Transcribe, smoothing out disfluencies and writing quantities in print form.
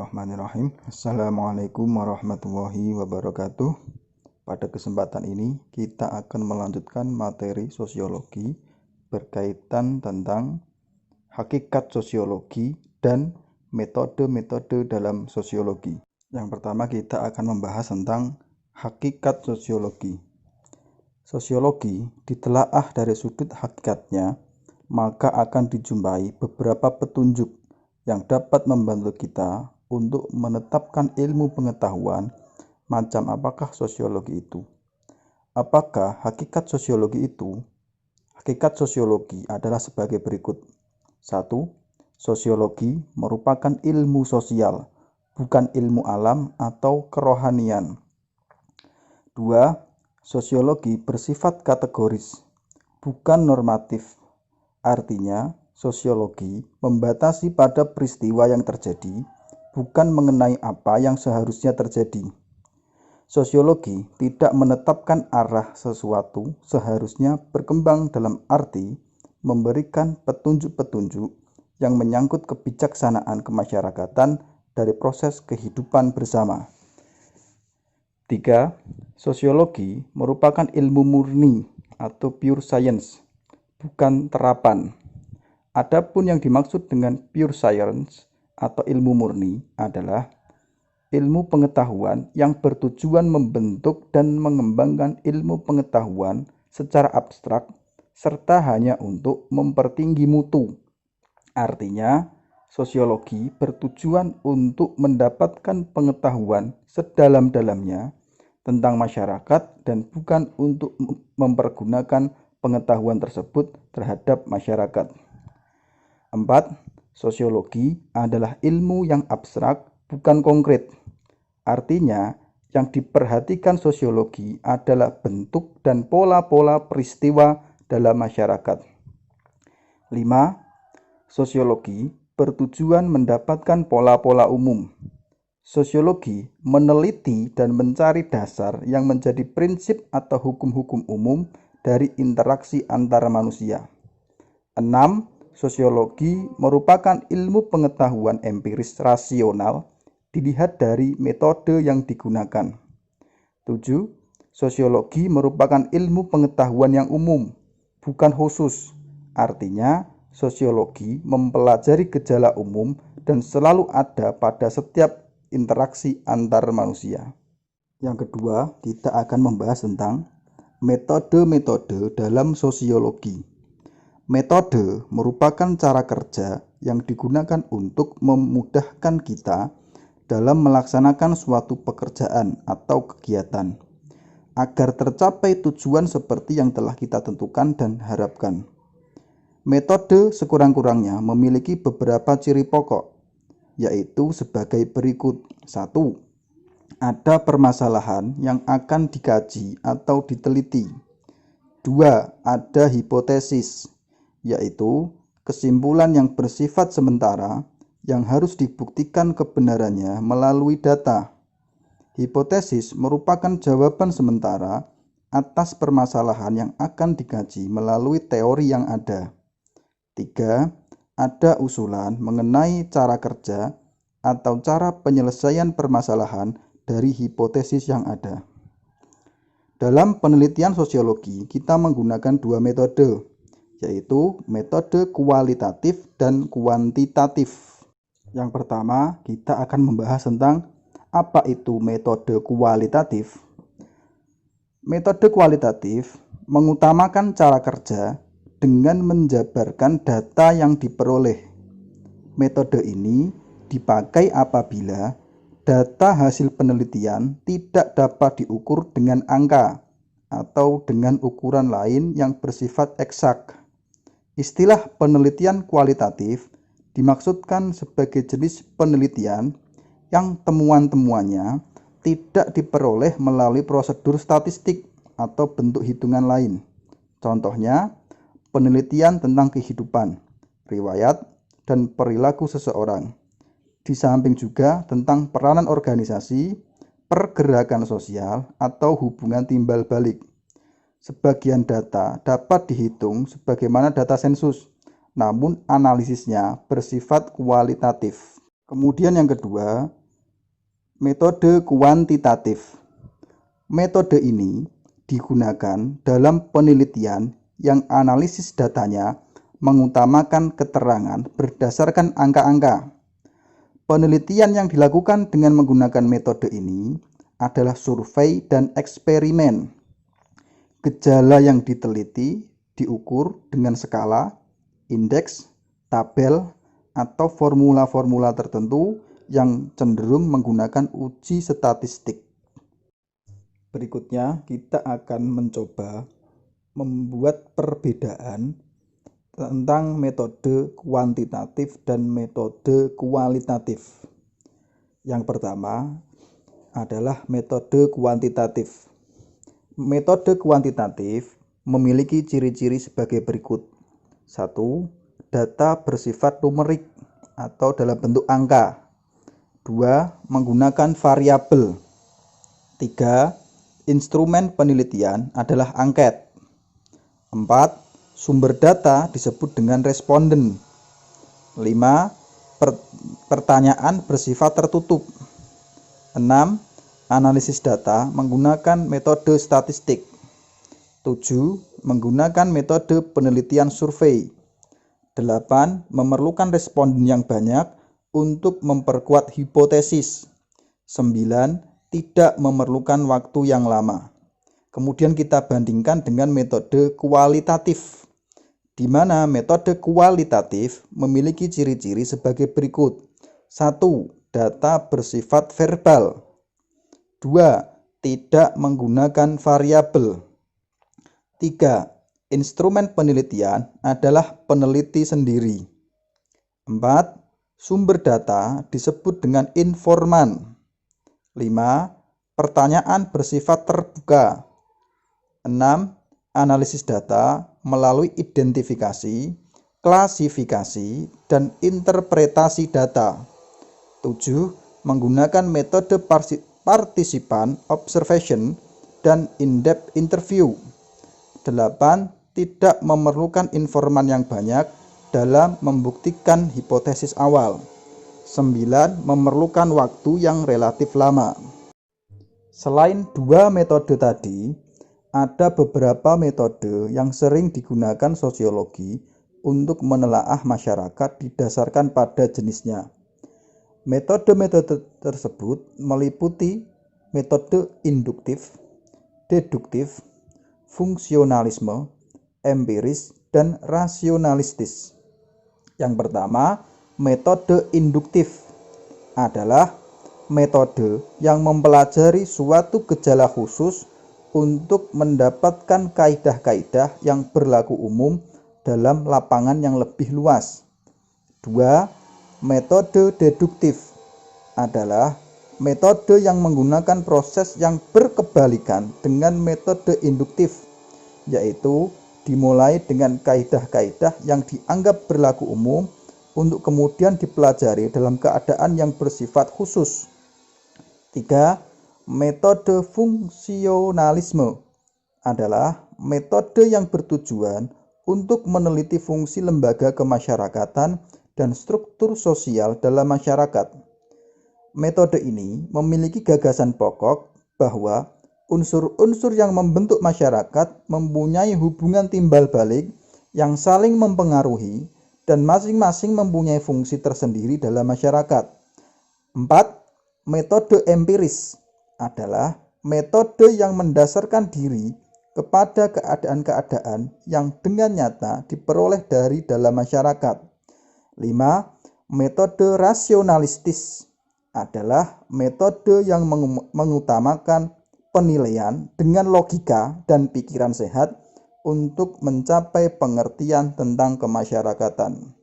Bismillahirrahmanirrahim. Assalamualaikum warahmatullahi wabarakatuh. Pada kesempatan ini kita akan melanjutkan materi sosiologi berkaitan tentang hakikat sosiologi dan metode-metode dalam sosiologi. Yang pertama kita akan membahas tentang hakikat sosiologi. Sosiologi ditelaah dari sudut hakikatnya, maka akan dijumpai beberapa petunjuk yang dapat membantu kita untuk menetapkan ilmu pengetahuan macam apakah sosiologi itu. Apakah hakikat sosiologi itu? Hakikat sosiologi adalah sebagai berikut. 1. Sosiologi merupakan ilmu sosial, bukan ilmu alam atau kerohanian. 2. Sosiologi bersifat kategoris, bukan normatif. Artinya, sosiologi membatasi pada peristiwa yang terjadi, bukan mengenai apa yang seharusnya terjadi. Sosiologi tidak menetapkan arah sesuatu seharusnya berkembang dalam arti memberikan petunjuk-petunjuk yang menyangkut kebijaksanaan kemasyarakatan dari proses kehidupan bersama. 3. Sosiologi merupakan ilmu murni atau pure science, bukan terapan. Adapun yang dimaksud dengan pure science atau ilmu murni adalah ilmu pengetahuan yang bertujuan membentuk dan mengembangkan ilmu pengetahuan secara abstrak serta hanya untuk mempertinggi mutu. Artinya, sosiologi bertujuan untuk mendapatkan pengetahuan sedalam-dalamnya tentang masyarakat dan bukan untuk mempergunakan pengetahuan tersebut terhadap masyarakat. 4. Sosiologi adalah ilmu yang abstrak, bukan konkret. Artinya, yang diperhatikan sosiologi adalah bentuk dan pola-pola peristiwa dalam masyarakat. 5. Sosiologi bertujuan mendapatkan pola-pola umum. Sosiologi meneliti dan mencari dasar yang menjadi prinsip atau hukum-hukum umum dari interaksi antara manusia. 6. Sosiologi merupakan ilmu pengetahuan empiris rasional dilihat dari metode yang digunakan. 7. Sosiologi merupakan ilmu pengetahuan yang umum, bukan khusus. Artinya, sosiologi mempelajari gejala umum dan selalu ada pada setiap interaksi antar manusia. Yang kedua, kita akan membahas tentang metode-metode dalam sosiologi. Metode merupakan cara kerja yang digunakan untuk memudahkan kita dalam melaksanakan suatu pekerjaan atau kegiatan agar tercapai tujuan seperti yang telah kita tentukan dan harapkan. Metode sekurang-kurangnya memiliki beberapa ciri pokok, yaitu sebagai berikut. 1. Ada permasalahan yang akan dikaji atau diteliti. 2. Ada hipotesis, yaitu kesimpulan yang bersifat sementara yang harus dibuktikan kebenarannya melalui data. Hipotesis merupakan jawaban sementara atas permasalahan yang akan dikaji melalui teori yang ada. 3. Ada usulan mengenai cara kerja atau cara penyelesaian permasalahan dari hipotesis yang ada. Dalam penelitian sosiologi, kita menggunakan dua metode, yaitu metode kualitatif dan kuantitatif. Yang pertama, kita akan membahas tentang apa itu metode kualitatif. Metode kualitatif mengutamakan cara kerja dengan menjabarkan data yang diperoleh. Metode ini dipakai apabila data hasil penelitian tidak dapat diukur dengan angka atau dengan ukuran lain yang bersifat eksak. Istilah penelitian kualitatif dimaksudkan sebagai jenis penelitian yang temuan-temuannya tidak diperoleh melalui prosedur statistik atau bentuk hitungan lain. Contohnya, penelitian tentang kehidupan, riwayat, dan perilaku seseorang. Di samping juga tentang peranan organisasi, pergerakan sosial, atau hubungan timbal balik. Sebagian data dapat dihitung sebagaimana data sensus, namun analisisnya bersifat kualitatif. Kemudian yang kedua, metode kuantitatif. Metode ini digunakan dalam penelitian yang analisis datanya mengutamakan keterangan berdasarkan angka-angka. Penelitian yang dilakukan dengan menggunakan metode ini adalah survei dan eksperimen. Gejala yang diteliti diukur dengan skala, indeks, tabel, atau formula-formula tertentu yang cenderung menggunakan uji statistik. Berikutnya kita akan mencoba membuat perbedaan tentang metode kuantitatif dan metode kualitatif. Yang pertama adalah metode kuantitatif. Metode kuantitatif memiliki ciri-ciri sebagai berikut. 1. Data bersifat numerik atau dalam bentuk angka. 2. Menggunakan variabel. 3. Instrumen penelitian adalah angket. 4. Sumber data disebut dengan responden. 5. Pertanyaan bersifat tertutup. 6. Analisis data menggunakan metode statistik. 7. Menggunakan metode penelitian survei. 8. Memerlukan responden yang banyak untuk memperkuat hipotesis. 9. Tidak memerlukan waktu yang lama. Kemudian kita bandingkan dengan metode kualitatif, di mana metode kualitatif memiliki ciri-ciri sebagai berikut. 1. Data bersifat verbal. 2. Tidak menggunakan variabel. 3. Instrumen penelitian adalah peneliti sendiri. 4. Sumber data disebut dengan informan. 5. Pertanyaan bersifat terbuka. 6. Analisis data melalui identifikasi, klasifikasi, dan interpretasi data. 7. Menggunakan metode partisipan observation dan in-depth interview. 8. Tidak memerlukan informan yang banyak dalam membuktikan hipotesis awal. 9. Memerlukan waktu yang relatif lama. Selain dua metode tadi, ada beberapa metode yang sering digunakan sosiologi untuk menelaah masyarakat didasarkan pada jenisnya. Metode-metode tersebut meliputi metode induktif, deduktif, fungsionalisme, empiris, dan rasionalistis. Yang pertama, metode induktif adalah metode yang mempelajari suatu gejala khusus untuk mendapatkan kaidah-kaidah yang berlaku umum dalam lapangan yang lebih luas. 2. Metode deduktif adalah metode yang menggunakan proses yang berkebalikan dengan metode induktif, yaitu dimulai dengan kaidah-kaidah yang dianggap berlaku umum untuk kemudian dipelajari dalam keadaan yang bersifat khusus. 3. Metode fungsionalisme adalah metode yang bertujuan untuk meneliti fungsi lembaga kemasyarakatan dan struktur sosial dalam masyarakat. Metode ini memiliki gagasan pokok bahwa unsur-unsur yang membentuk masyarakat mempunyai hubungan timbal balik yang saling mempengaruhi dan masing-masing mempunyai fungsi tersendiri dalam masyarakat. 4. Metode empiris adalah metode yang mendasarkan diri kepada keadaan-keadaan yang dengan nyata diperoleh dari dalam masyarakat. 5. Metode rasionalistis adalah metode yang mengutamakan penilaian dengan logika dan pikiran sehat untuk mencapai pengertian tentang kemasyarakatan.